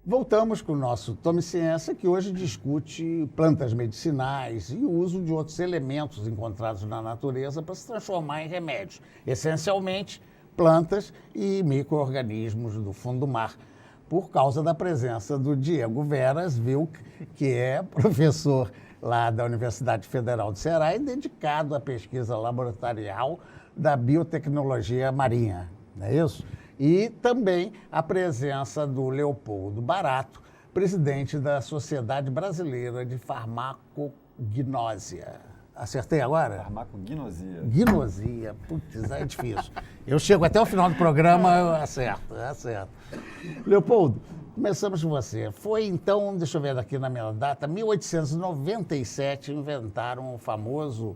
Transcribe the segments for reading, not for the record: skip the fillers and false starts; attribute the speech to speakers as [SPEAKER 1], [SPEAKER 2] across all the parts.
[SPEAKER 1] Voltamos com o nosso Tome Ciência, que hoje discute plantas medicinais e o uso de outros elementos encontrados na natureza para se transformar em remédios. Essencialmente, plantas e micro-organismos do fundo do mar, por causa da presença do Diego Veras Wilk, que é professor lá da Universidade Federal do Ceará e dedicado à pesquisa laboratorial da biotecnologia marinha, não é isso? E também a presença do Leopoldo Barato, presidente da Sociedade Brasileira de Farmacognósia. Acertei agora?
[SPEAKER 2] Farmacognosia.
[SPEAKER 1] Gnosia. Putz, é difícil. Eu chego até o final do programa, eu acerto. Leopoldo, começamos com você. Foi então, deixa eu ver aqui na minha data, 1897, inventaram o famoso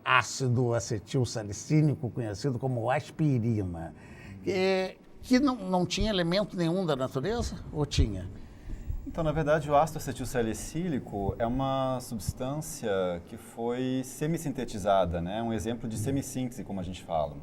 [SPEAKER 1] ácido acetilsalicínico, conhecido como aspirina. Que não tinha elemento nenhum da natureza, ou tinha?
[SPEAKER 2] Então, na verdade, o ácido acetilsalicílico é uma substância que foi semissintetizada, né? Um exemplo de semissíntese, como a gente fala.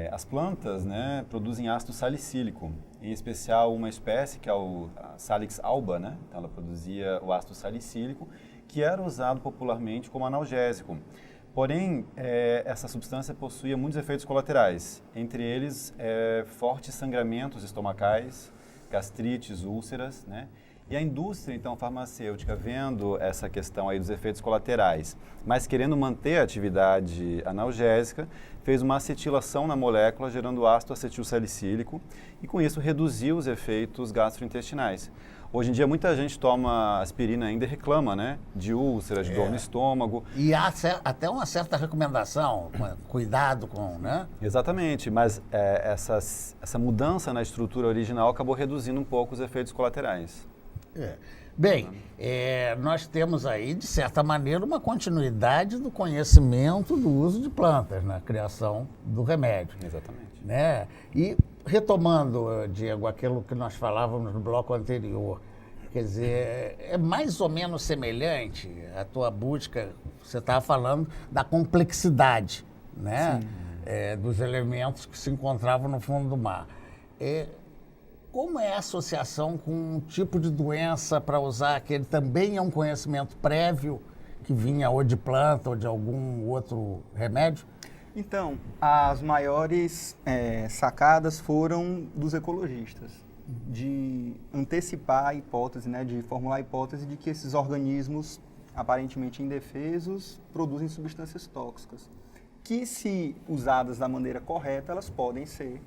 [SPEAKER 2] As plantas, né, produzem ácido salicílico, em especial uma espécie que é o Salix alba, né? Então, ela produzia o ácido salicílico, que era usado popularmente como analgésico. Porém, essa substância possuía muitos efeitos colaterais, entre eles fortes sangramentos estomacais, gastrites, úlceras, né? E a indústria, então, farmacêutica, vendo essa questão aí dos efeitos colaterais, mas querendo manter a atividade analgésica, fez uma acetilação na molécula, gerando ácido acetilsalicílico, e com isso reduziu os efeitos gastrointestinais. Hoje em dia, muita gente toma aspirina ainda e reclama, né? De úlceras, de dor no estômago.
[SPEAKER 1] E há até uma certa recomendação, cuidado com, né?
[SPEAKER 2] Exatamente, mas essa mudança na estrutura original acabou reduzindo um pouco os efeitos colaterais.
[SPEAKER 1] Bem, nós temos aí, de certa maneira, uma continuidade do conhecimento do uso de plantas na criação do remédio.
[SPEAKER 2] Exatamente.
[SPEAKER 1] Né? E retomando, Diego, aquilo que nós falávamos no bloco anterior, quer dizer, é mais ou menos semelhante a tua busca, você estava falando da complexidade, né? Dos elementos que se encontravam no fundo do mar. Como é a associação com um tipo de doença para usar aquele também é um conhecimento prévio que vinha ou de planta ou de algum outro remédio?
[SPEAKER 3] Então, as maiores sacadas foram dos ecologistas, de antecipar a hipótese, né, de formular a hipótese de que esses organismos aparentemente indefesos produzem substâncias tóxicas, que se usadas da maneira correta, elas podem ser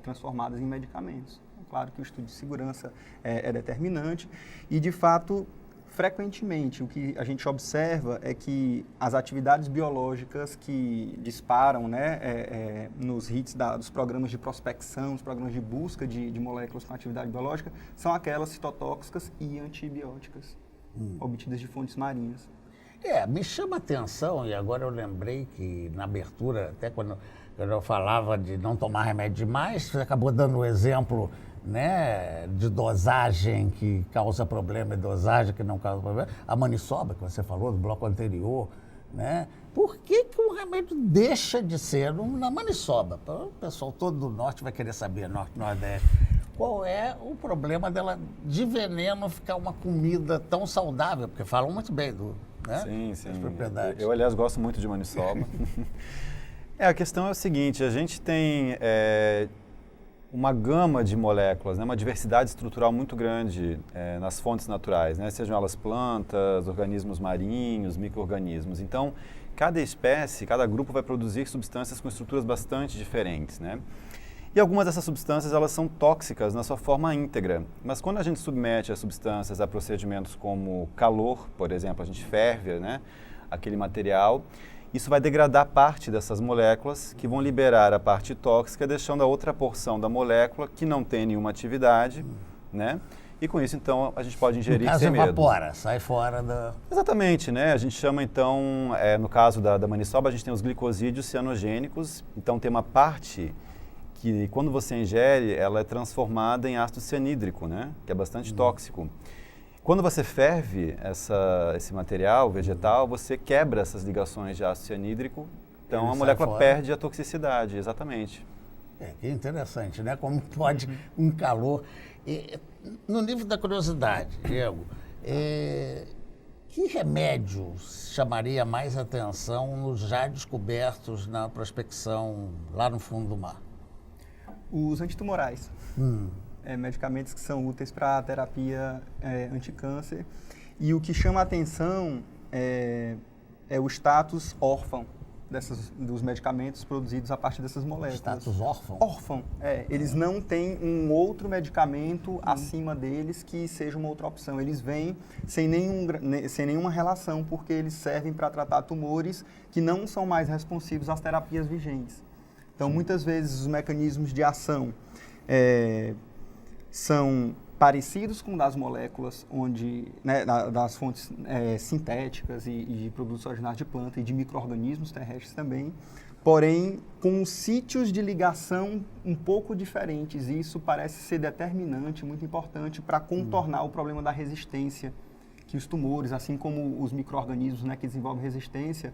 [SPEAKER 3] transformadas em medicamentos. Claro que o estudo de segurança é determinante e, de fato, frequentemente, o que a gente observa é que as atividades biológicas que disparam, né, nos hits dos programas de prospecção, dos programas de busca de moléculas com atividade biológica, são aquelas citotóxicas e antibióticas, obtidas de fontes marinhas.
[SPEAKER 1] Me chama a atenção, e agora eu lembrei que na abertura, até quando eu falava de não tomar remédio demais, você acabou dando o exemplo, né, de dosagem que causa problema e dosagem que não causa problema. A maniçoba, que você falou do bloco anterior, né? Por que um remédio deixa de ser na maniçoba? O pessoal todo do norte vai querer saber, norte, nordeste. Qual é o problema dela de veneno ficar uma comida tão saudável? Porque falam muito bem né?
[SPEAKER 2] Sim.
[SPEAKER 1] Das propriedades.
[SPEAKER 2] Eu, aliás, gosto muito de maniçoba. A questão é o seguinte, a gente tem uma gama de moléculas, né, uma diversidade estrutural muito grande nas fontes naturais, né, sejam elas plantas, organismos marinhos, micro-organismos. Então, cada espécie, cada grupo vai produzir substâncias com estruturas bastante diferentes, né? E algumas dessas substâncias, elas são tóxicas na sua forma íntegra. Mas quando a gente submete as substâncias a procedimentos como calor, por exemplo, a gente ferve, né, aquele material, isso vai degradar parte dessas moléculas que vão liberar a parte tóxica, deixando a outra porção da molécula que não tem nenhuma atividade, né? E com isso, então, a gente pode ingerir sem medo.
[SPEAKER 1] Evapora, sai fora da...
[SPEAKER 2] Exatamente, né? A gente chama, então, no caso da maniçoba, a gente tem os glicosídeos cianogênicos. Então, tem uma parte que, quando você ingere, ela é transformada em ácido cianídrico, né? Que é bastante tóxico. Quando você ferve esse material vegetal, você quebra essas ligações de ácido cianídrico, então a molécula perde a toxicidade, exatamente.
[SPEAKER 1] Que interessante, né? Como pode um calor... no nível da curiosidade, Diego, que remédio chamaria mais atenção nos já descobertos na prospecção lá no fundo do mar?
[SPEAKER 3] Os antitumorais. Medicamentos que são úteis para a terapia anticâncer. E o que chama a atenção é o status órfão dos medicamentos produzidos a partir dessas moléculas.
[SPEAKER 1] Status órfão?
[SPEAKER 3] Órfão, eles não têm um outro medicamento acima deles que seja uma outra opção. Eles vêm sem nenhuma relação, porque eles servem para tratar tumores que não são mais responsivos às terapias vigentes. Então, muitas vezes, os mecanismos de ação são parecidos com das moléculas, das fontes sintéticas e de produtos originários de planta e de micro-organismos terrestres também, porém com sítios de ligação um pouco diferentes. E isso parece ser determinante, muito importante para contornar o problema da resistência que os tumores, assim como os micro-organismos que desenvolvem resistência,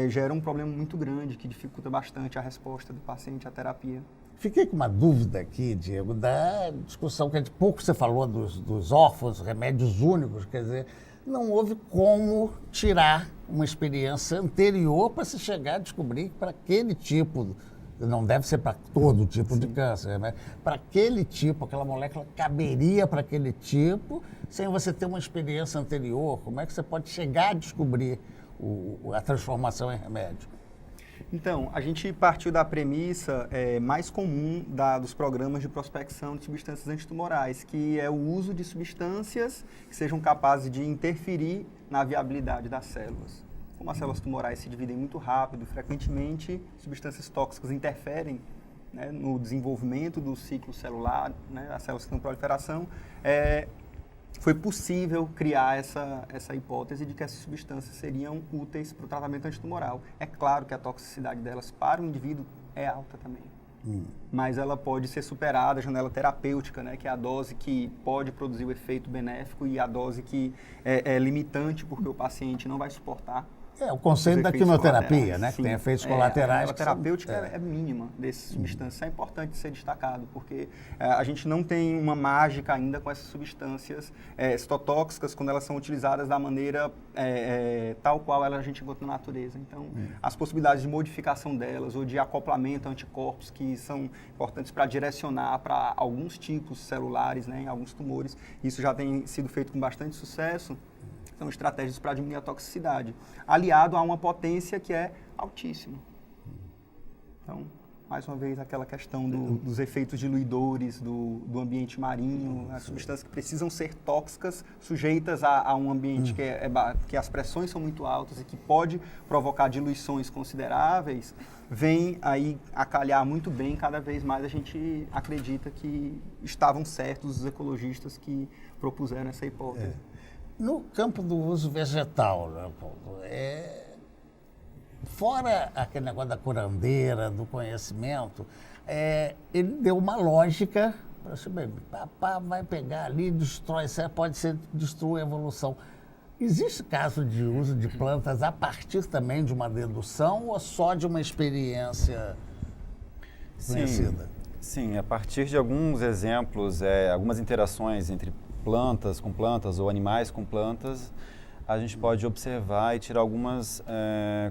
[SPEAKER 3] geram um problema muito grande que dificulta bastante a resposta do paciente à terapia.
[SPEAKER 1] Fiquei com uma dúvida aqui, Diego, da discussão que pouco você falou dos órfãos, remédios únicos, quer dizer, não houve como tirar uma experiência anterior para se chegar a descobrir que para aquele tipo, não deve ser para todo tipo de câncer, mas para aquele tipo, aquela molécula caberia para aquele tipo, sem você ter uma experiência anterior. Como é que você pode chegar a descobrir a transformação em remédio?
[SPEAKER 3] Então, a gente partiu da premissa mais comum dos programas de prospecção de substâncias antitumorais, que é o uso de substâncias que sejam capazes de interferir na viabilidade das células. Como as células tumorais se dividem muito rápido, frequentemente substâncias tóxicas interferem no desenvolvimento do ciclo celular, as células que estão em proliferação. Foi possível criar essa hipótese de que essas substâncias seriam úteis para o tratamento antitumoral. É claro que a toxicidade delas para o indivíduo é alta também, mas ela pode ser superada, a janela terapêutica, que é a dose que pode produzir o efeito benéfico e a dose que é limitante porque o paciente não vai suportar.
[SPEAKER 1] O conceito da quimioterapia, que tem efeitos colaterais.
[SPEAKER 3] A terapêutica é mínima dessas substâncias. Isso é importante ser destacado, porque a gente não tem uma mágica ainda com essas substâncias citotóxicas quando elas são utilizadas da maneira tal qual a gente encontra na natureza. Então, as possibilidades de modificação delas ou de acoplamento a anticorpos que são importantes para direcionar para alguns tipos celulares, em alguns tumores, isso já tem sido feito com bastante sucesso. São estratégias para diminuir a toxicidade, aliado a uma potência que é altíssima. Então, mais uma vez, aquela questão dos efeitos diluidores do ambiente marinho, as substâncias que precisam ser tóxicas, sujeitas a um ambiente que as pressões são muito altas e que pode provocar diluições consideráveis, vem aí a calhar muito bem. Cada vez mais a gente acredita que estavam certos os ecologistas que propuseram essa hipótese.
[SPEAKER 1] No campo do uso vegetal, Leopoldo, fora aquele negócio da curandeira, do conhecimento, ele deu uma lógica para assim, papá vai pegar ali, destrói, pode ser destruir a evolução. Existe caso de uso de plantas a partir também de uma dedução ou só de uma experiência conhecida?
[SPEAKER 2] Sim, a partir de alguns exemplos, algumas interações entre plantas com plantas ou animais com plantas, a gente pode observar e tirar algumas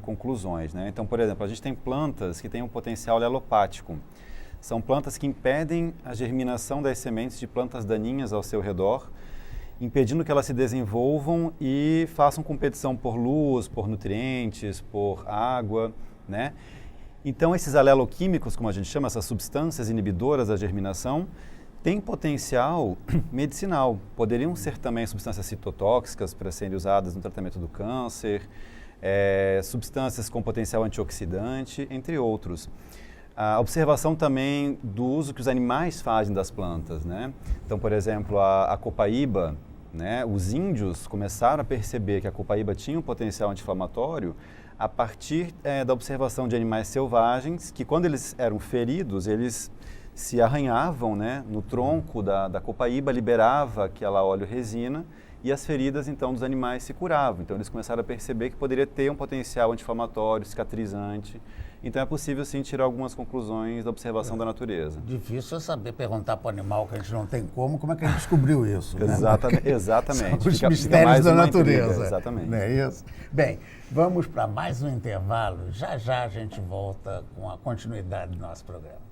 [SPEAKER 2] conclusões. Então, por exemplo, a gente tem plantas que têm um potencial lelopático. São plantas que impedem a germinação das sementes de plantas daninhas ao seu redor, impedindo que elas se desenvolvam e façam competição por luz, por nutrientes, por água, Então, esses aleloquímicos, como a gente chama, essas substâncias inibidoras da germinação, têm potencial medicinal. Poderiam ser também substâncias citotóxicas para serem usadas no tratamento do câncer, substâncias com potencial antioxidante, entre outros. A observação também do uso que os animais fazem das plantas, Então, por exemplo, a copaíba, os índios começaram a perceber que a copaíba tinha um potencial anti-inflamatório a partir da observação de animais selvagens que, quando eles eram feridos, eles se arranhavam no tronco da copaíba, liberava aquela óleo-resina e as feridas, então, dos animais se curavam. Então, eles começaram a perceber que poderia ter um potencial anti-inflamatório, cicatrizante Então é possível sim tirar algumas conclusões da observação da natureza.
[SPEAKER 1] Difícil é saber perguntar para o animal que a gente não tem como é que a gente descobriu isso. Né?
[SPEAKER 2] Exatamente.
[SPEAKER 1] São os
[SPEAKER 2] Fica
[SPEAKER 1] mistérios
[SPEAKER 2] mais
[SPEAKER 1] da
[SPEAKER 2] uma
[SPEAKER 1] natureza.
[SPEAKER 2] intriga, exatamente.
[SPEAKER 1] Não é isso? Bem, vamos para mais um intervalo. Já já a gente volta com a continuidade do nosso programa.